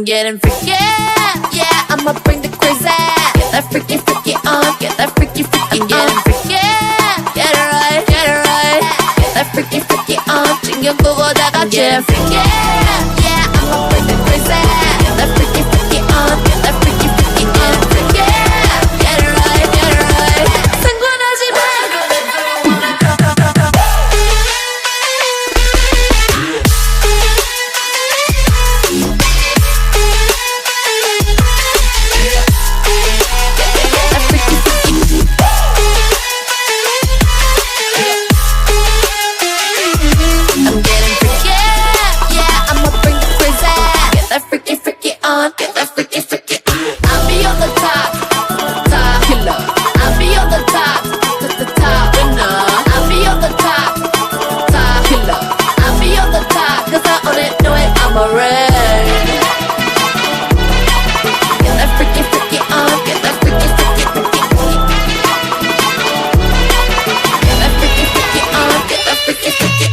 getting freaky, yeah, I'ma bring the crazy. Get that freaky, freaky on, get that freaky, freaky on. Getting freaky, get it right, get it right. Get that freaky, freaky on, 챙겨 보고 다 같이. Getting freaky, yeah, I'ma bring the crazy. Get that freaky, freaky on, get that freaky, freaky on. Getting freaky, get it right, get it right. 상관하지 마. Freaky, freaky on, get that freaky, freaky on. I'll be on the top, top killer. I'll be on the top, the top winner. I'll be on the top, top killer. I'll be on the top, 'cause I own it, know it, I'm a red. Get that freaky, freaky on, get that freaky, freaky, freaky. Get that freaky, freaky on, get that freaky, freaky.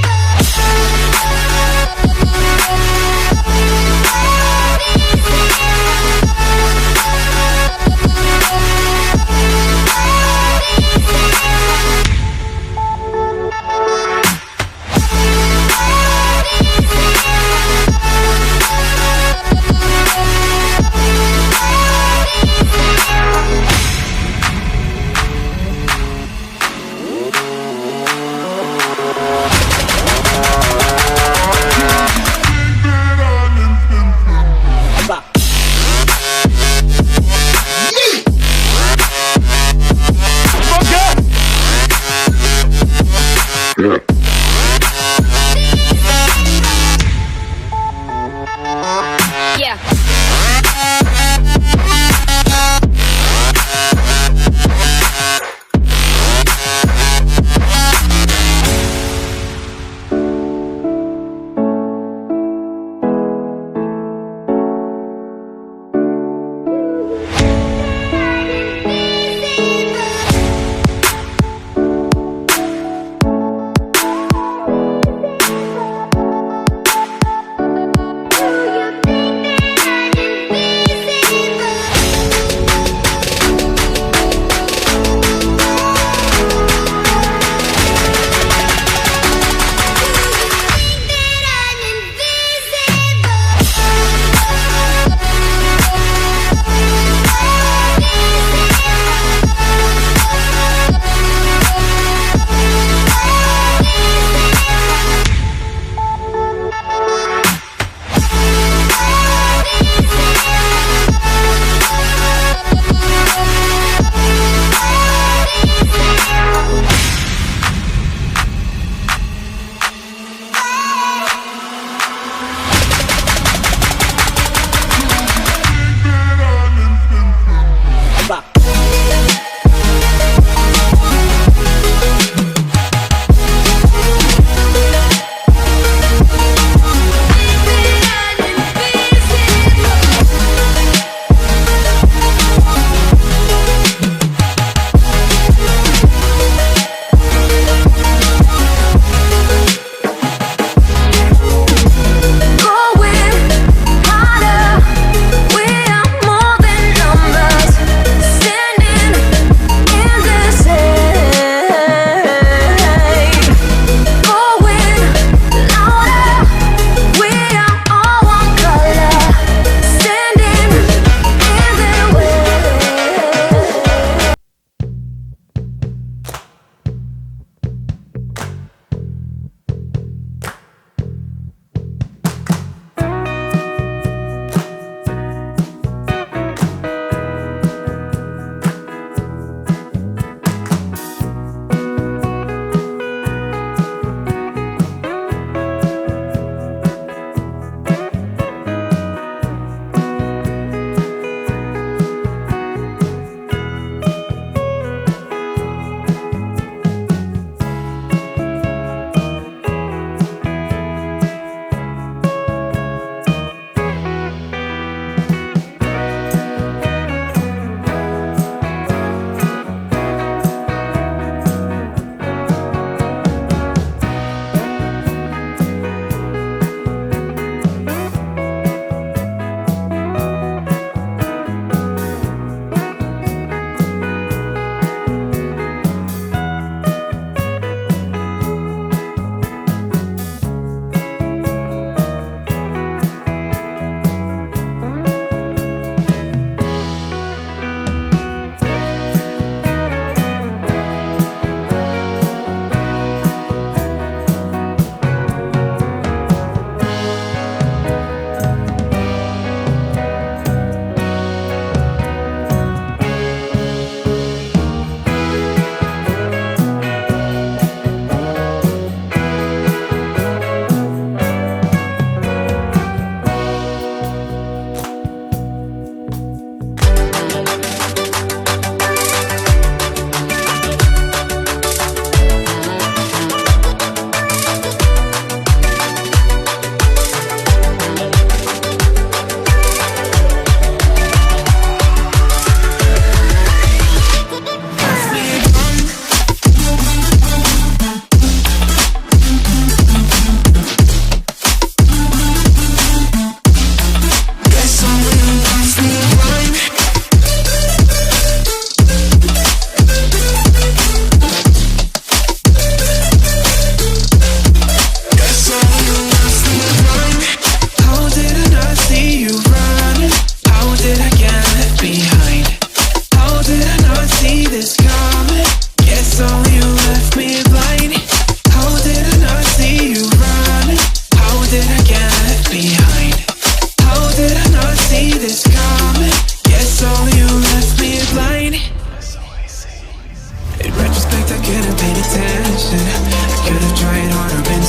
Yeah.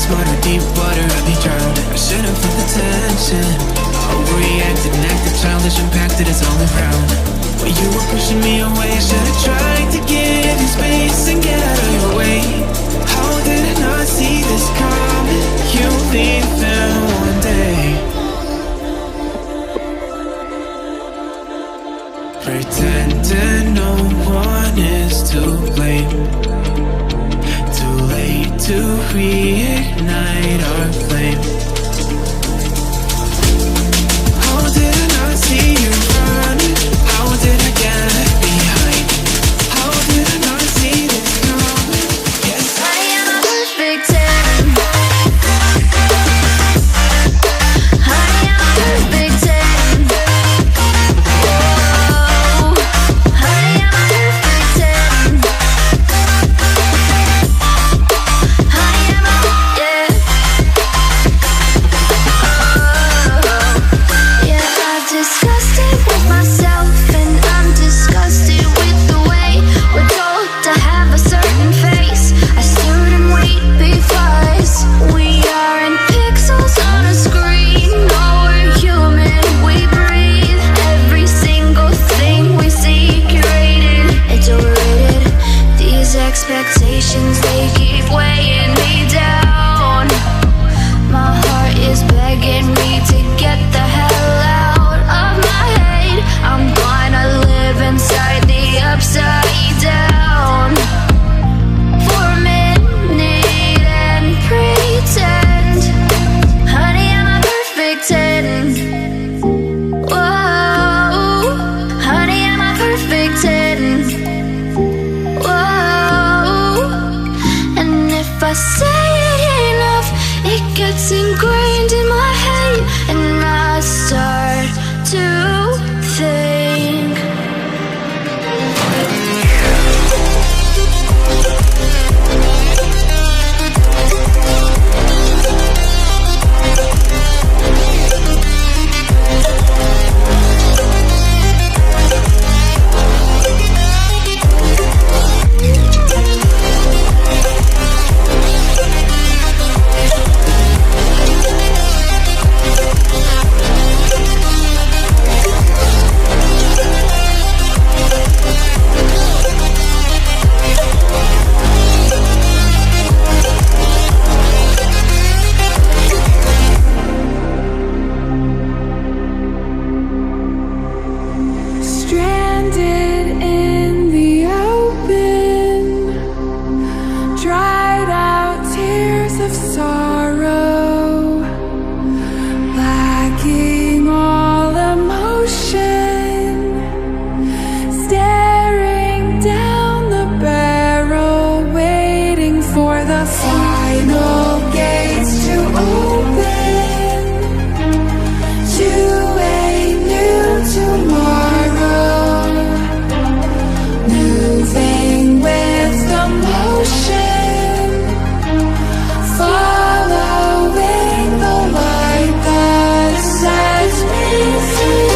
smarter, deep water, I'd be drowned. I should've felt the tension. Overreacted and acted childish, impacted, it's all around. When you were pushing me away, I should've tried to give you space and get out of your way. How did I not see this coming? You'll leave them one day. Pretending no one is to blame. Too late to reignite our flame. How did I not see you running? How did I get behind? How did I not see this coming? Yes, I am a perfect 10. I am a perfect 10. Whoa, I am a perfect 10. I am a, yeah. Oh, yeah, I've discussed it with myself, and I'm disgusted with the way we're told to have a certain face. I stood and wait because we aren't pixels on a screen. No, we're human, we breathe. Every single thing we see curated, it's overrated. These expectations, they keep weighing me down. My heart is begging me to get the hell out of my head. I'm gonna live inside the upside down for a minute and pretend. Honey, I'm a perfect 10. Whoa, honey, I'm a perfect 10. Whoa, and if I say it enough, it gets ingrained in my head, and I start to think. Stranded in the open, dried out tears of sorrow, lacking all emotion, staring down the barrel, waiting for the final gates to open to a new tomorrow, moving with the motion, following the light that sets me free.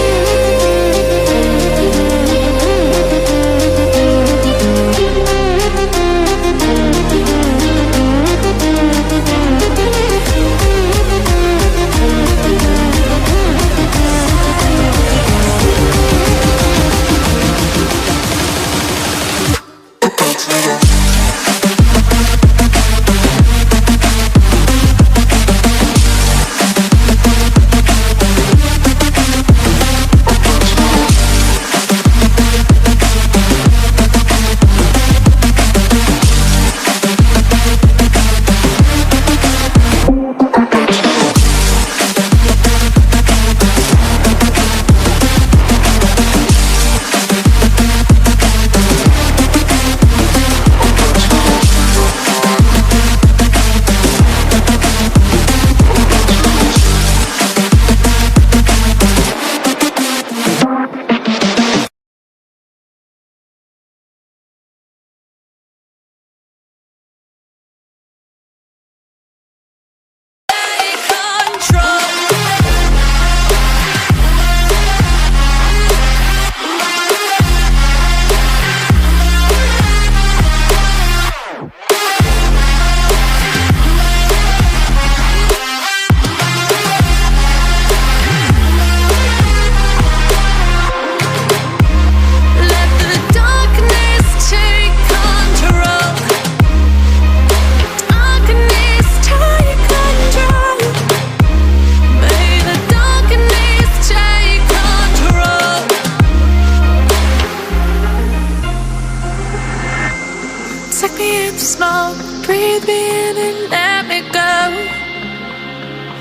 me in the smoke, breathe me in and let me go.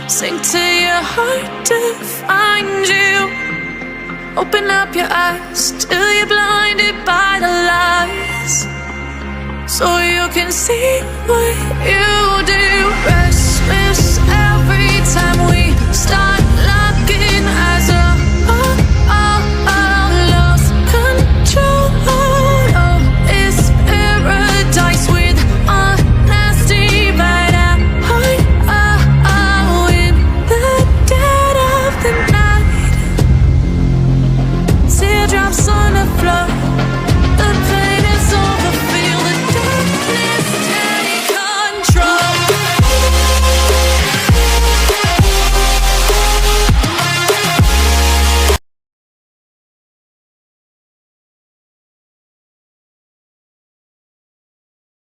Sink to your heart to find you. Open up your eyes till you're blinded by the lies, so you can see what you do. Restless every time we